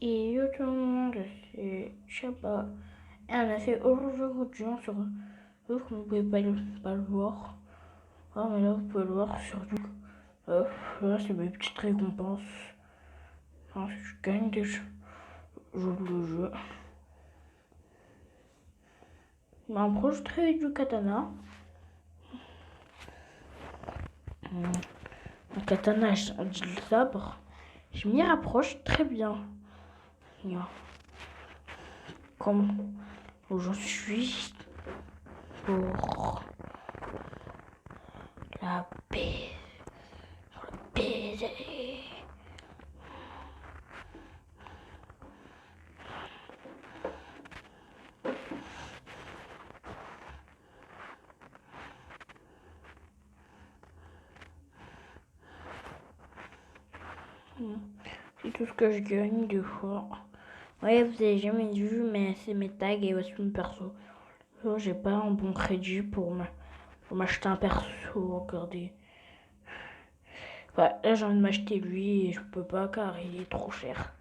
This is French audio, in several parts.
Et yo tout le monde, c'est Chapa. Et on a fait aujourd'hui beaucoup de gens sur vous que vous pouvez pas le voir. Ah mais là vous pouvez le voir surtout. Là c'est mes petites récompenses. Enfin, si je gagne des jeux, je joue le jeu. Je m'approche très vite du katana. Le katana, le sabre. Je m'y rapproche très bien. Comme j'en suis pour la paix. Baiser. C'est tout ce que je gagne des fois. Ouais, vous avez jamais vu, mais c'est mes tags et voici mon perso. J'ai pas un bon crédit pour m'acheter un perso. Regardez. Ouais, là j'ai envie de m'acheter lui et je peux pas car il est trop cher.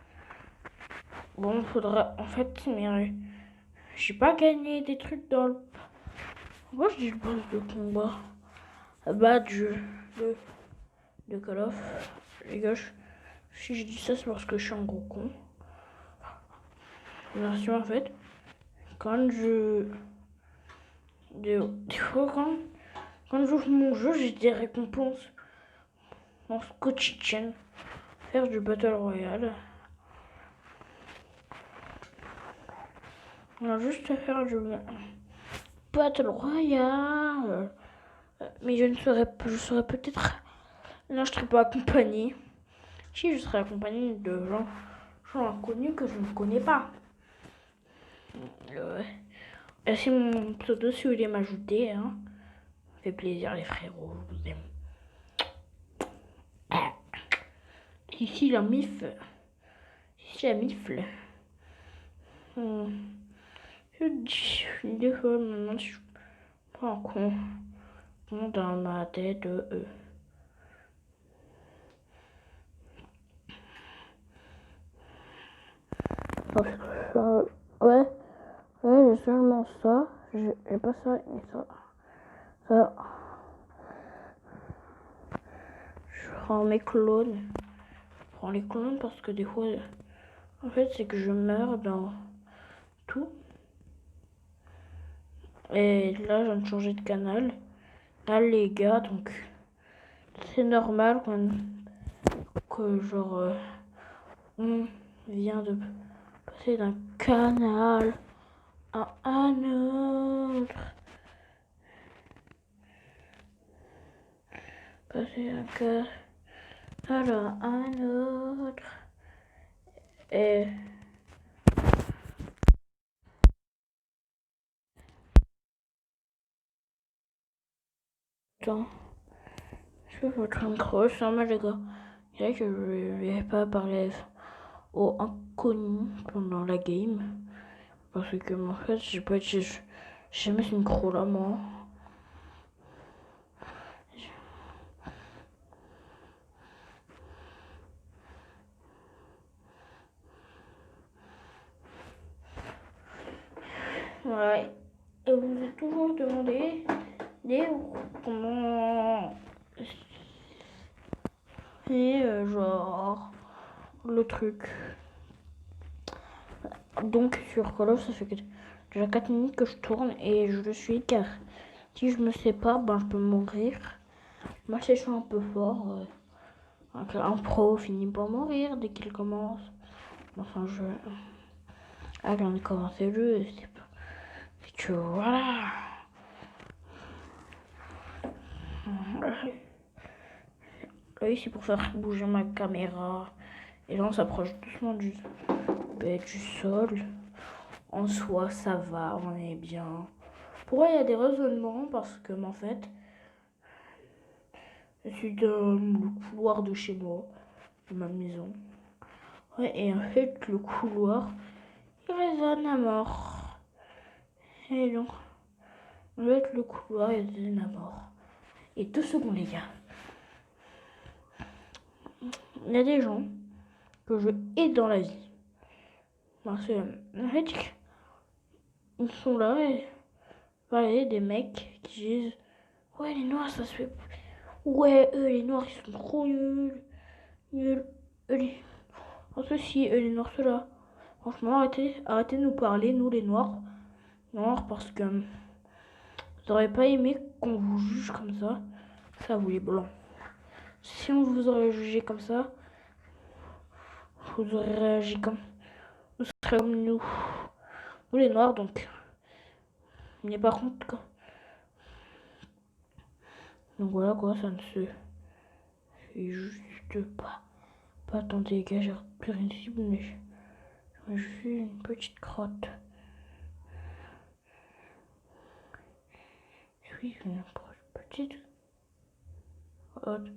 Bon, faudra. En fait, mais j'ai pas gagné des trucs dans le. Moi je dis le boss de combat. Badge de Call of. Les gars, si je dis ça, c'est parce que je suis un gros con. Version en fait, quand je. Des fois, quand j'ouvre mon jeu, j'ai des récompenses en quotidien. Faire du Battle Royale. On a juste à faire du Battle Royale. Mais je serais peut-être. Non, je serais pas accompagnée. Si je serais accompagnée de gens inconnus que je ne connais pas. C'est mon pseudo si vous voulez m'ajouter. Hein. Ça fait plaisir les frérots, je vous aime. Ici la mif. Ici la mifle. Je dis des fois maintenant je suis pas un con. Dans ma tête. Ouais, j'ai seulement ça. J'ai pas ça et ça. Ça. Je prends mes clones. Je prends les clones parce que des fois, en fait, c'est que je meurs dans tout. Et là, je viens de changer de canal. Là, les gars, donc c'est normal que genre on vient de passer d'un canal à un autre. Passer d'un canal à un autre. Et attends, je fais votre micro, c'est normal les gars. C'est vrai que je vais pas parler aux inconnus pendant la game. Parce que en fait, j'ai jamais ce micro là moi. Ouais. Et vous vous êtes toujours demandé comment et genre le truc. Donc sur Call of, ça fait déjà 4 minutes que je tourne et je le suis car si je me sais pas, ben je peux mourir. Moi je suis un peu fort. Un pro finit par mourir dès qu'il commence. Enfin je. Ah quand il commence le jeu, c'est que voilà. Là c'est pour faire bouger ma caméra. Et là on s'approche doucement du sol. En soi, ça va, on est bien. Pourquoi il y a des raisonnements? Parce que, en fait, je suis dans le couloir de chez moi, de ma maison. Ouais, et en fait, le couloir, il résonne à mort. Et donc, en fait, le couloir, il résonne à mort. Et 2 secondes, les gars. Il y a des gens que je hais dans la vie. Parce que, en fait, ils sont là et parler des mecs qui disent ouais, les noirs, ça se fait. Ouais, eux, les noirs, ils sont trop nuls. Nuls. Eux, les. Oh, ceci, eux, les noirs, ceux-là. Franchement, arrêtez de nous parler, nous, les noirs. Noirs, parce que vous n'aurez pas aimé qu'on vous juge comme ça. Ça, vous, les blancs. Si on vous aurait jugé comme ça, vous aurez réagi comme. Vous serez comme nous. Nous, les noirs, donc. Mais par contre, donc voilà quoi, ça ne se fait juste pas. Pas tant de dégâts, j'ai plus rien cible, mais je suis une petite crotte. Je suis une petite crotte.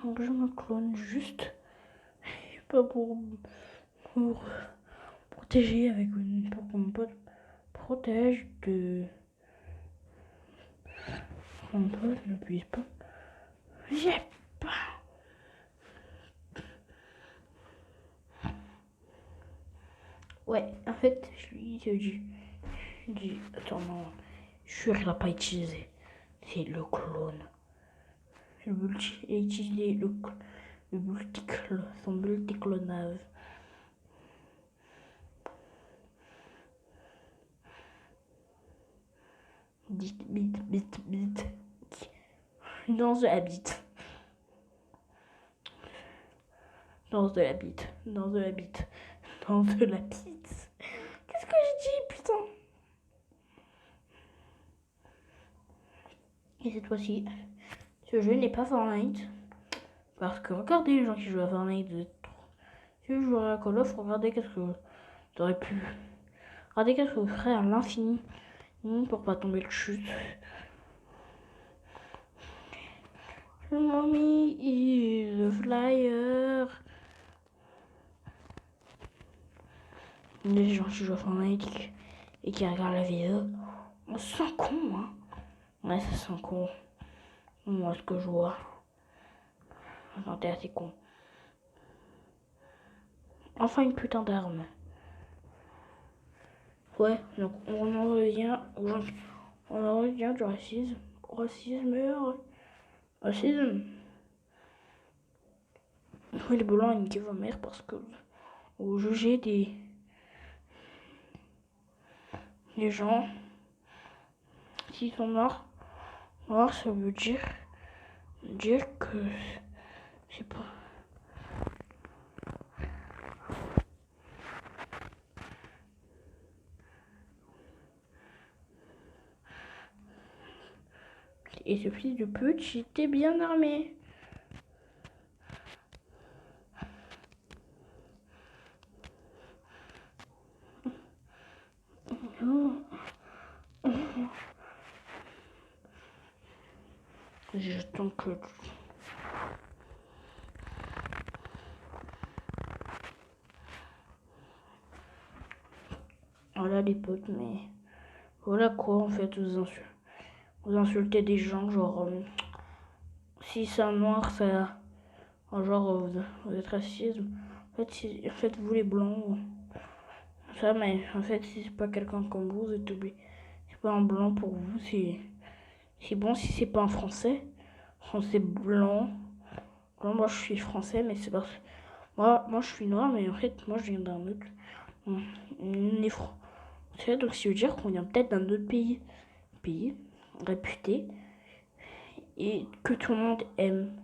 Donc je me clone juste. Pas pour protéger avec une. Pour qu'on me protège de. Mon pote ne puisse pas. J'ai pas. Ouais, en fait, je lui ai dit, attends, non, je suis sûr qu'il l'a pas utilisé. C'est le clone. Il a utilisé son multiclonage. Bit. Danse de la bite. Danse de la bite. Danse de la bite. Danse de la bite. Qu'est-ce que j'ai dit, putain? Et cette fois-ci, ce jeu n'est pas Fortnite. Parce que regardez les gens qui jouent à Fortnite. Si je jouais à Call of, regardez qu'est-ce que vous auriez pu. Regardez qu'est-ce que vous ferez à l'infini pour pas tomber le chute. Mommy is a flyer. Les gens qui jouent à Fortnite et qui regardent la vidéo, on se sent con, hein. Ouais, ça sent con. Moi, ce que je vois. T'es assez con. Enfin, une putain d'arme. Ouais, donc on en revient du racisme. Racisme. Oui, les blancs, ils niquent vos mères parce que vous jugez des gens qui sont noirs. Noir, ça veut dire que je sais pas. Et ce fils de pute, j'étais bien armé. J'attends que. Voilà les potes, mais voilà quoi en fait, vous insultez des gens, genre si c'est un noir, ça. Genre vous êtes raciste. En fait, vous les blancs, ça, mais en fait, si c'est pas quelqu'un comme vous êtes obligé. C'est pas un blanc pour vous, c'est bon si c'est pas un français. Français blanc. Blanc, moi je suis français, mais c'est parce que moi je suis noir, mais en fait, moi je viens d'un autre. On est français, donc ça veut dire qu'on vient peut-être d'un autre pays réputé et que tout le monde aime,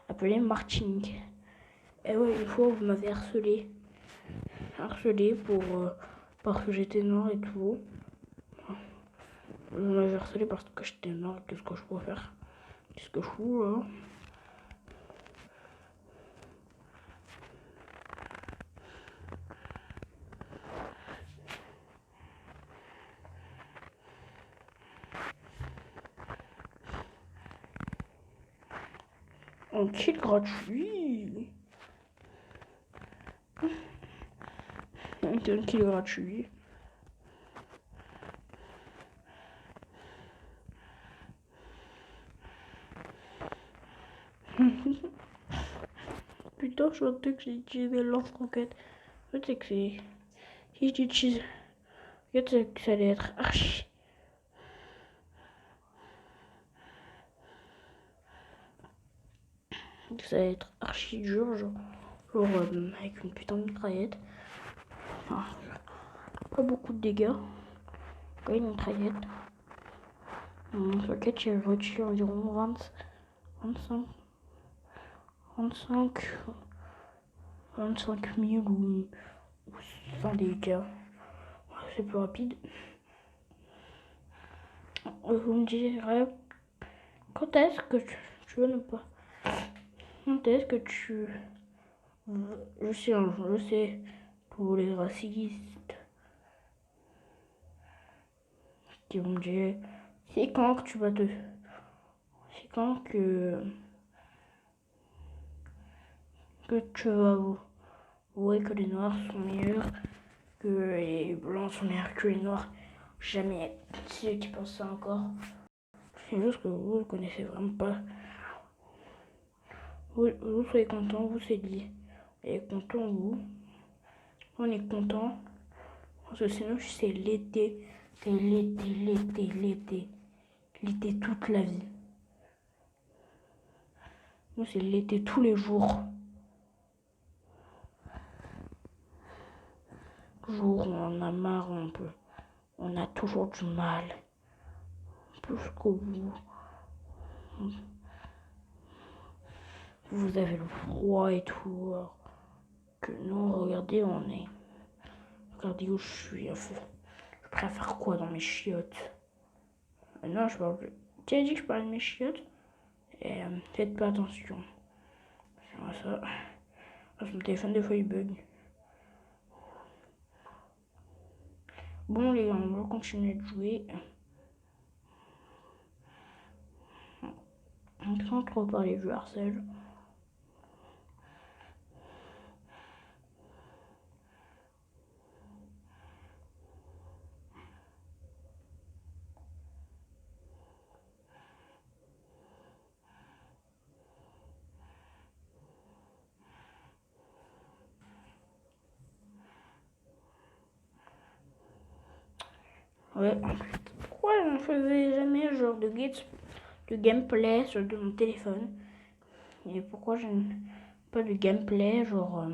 appelé Martinique. Et ouais, une fois vous m'avez harcelé parce que j'étais noir et tout. Vous m'avez harcelé parce que j'étais noir, qu'est-ce que je peux faire? Qu'est-ce que je fous là? Un kill gratuit. Un kill gratuit. Putain, je sentais que j'ai utilisé lance-roquette. En fait, c'est que Si je t'utilise, regarde que ça allait être archi. Ça allait être archi dur, genre avec une putain de mitraillette. Enfin, pas beaucoup de dégâts. Quand une mitraillette. Mon socket, il retire environ 25 000 ou 100 dégâts. C'est plus rapide. Vous me direz, quand est-ce que tu veux ne pas? Quand est-ce que tu... Je sais, pour les racistes qui vont me dire, c'est quand que tu vas te... C'est quand que tu vas voir que les noirs sont meilleurs, que les blancs sont meilleurs que les noirs. Jamais ceux qui pensent ça encore. C'est juste que vous ne connaissez vraiment pas. Vous soyez contents, vous c'est dit. Et content, vous. On est content. Parce que sinon, c'est l'été. C'est l'été. L'été toute la vie. Nous, c'est l'été tous les jours. Jour où on a marre un peu. On a toujours du mal. Plus que vous. Vous avez le froid et tout. Alors que nous, regardez, on est... Regardez où je suis. Je préfère quoi dans mes chiottes? Non, je parle plus. Tu as dit que je parlais de mes chiottes? Et faites pas attention. Ça. Parce que mon téléphone, des fois, il bug. Bon, les gars, on va continuer de jouer. Sans trop parler du harcèle. Ouais. Pourquoi je ne faisais jamais genre de gameplay sur mon téléphone? Et pourquoi je n'ai pas de gameplay genre...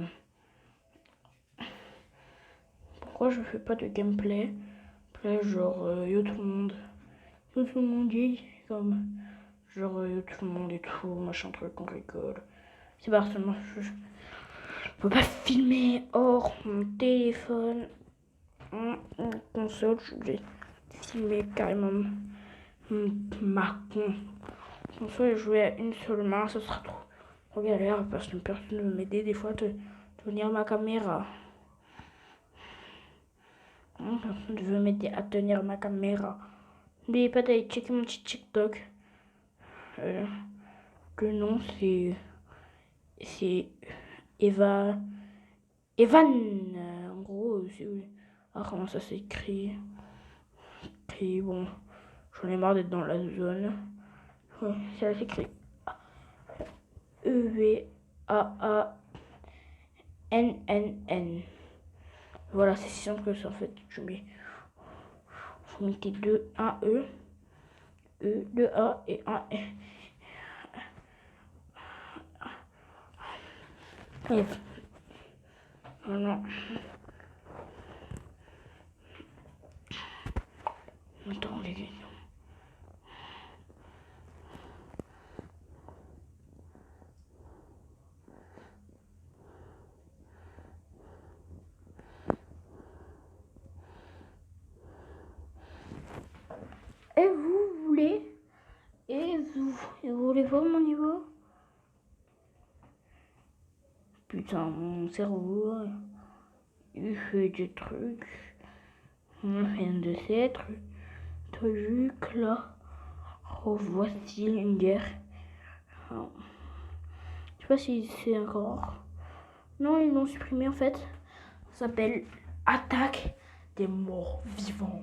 Pourquoi je fais pas de gameplay genre yo tout le monde. Yo tout le monde dit comme... Genre yo tout le monde et tout, machin truc, on rigole. C'est parce que je peux pas filmer hors mon téléphone. Une console, je suis obligée de filmer carrément ma console et jouer à une seule main, ça sera trop galère parce que personne ne veut m'aider des fois de tenir ma caméra. Personne ne veut m'aider à tenir ma caméra. N'oubliez pas d'aller checker mon petit TikTok. Le nom c'est Evan. En gros, comment ça s'écrit? Bon, j'en ai marre d'être dans la zone. Ouais, ça s'écrit EVAANNN. Voilà, c'est si simple que ça en fait. Je mets. Vous mettez un E, 2 A et un E. Et voilà. Attends, les gars. Et vous voulez? Vous voulez voir mon niveau? Putain, mon cerveau, il fait des trucs. Rien de ces trucs là. Oh, voici une guerre. Oh. Je sais pas si c'est encore. Non, ils l'ont supprimé en fait. Ça s'appelle Attaque des morts vivants.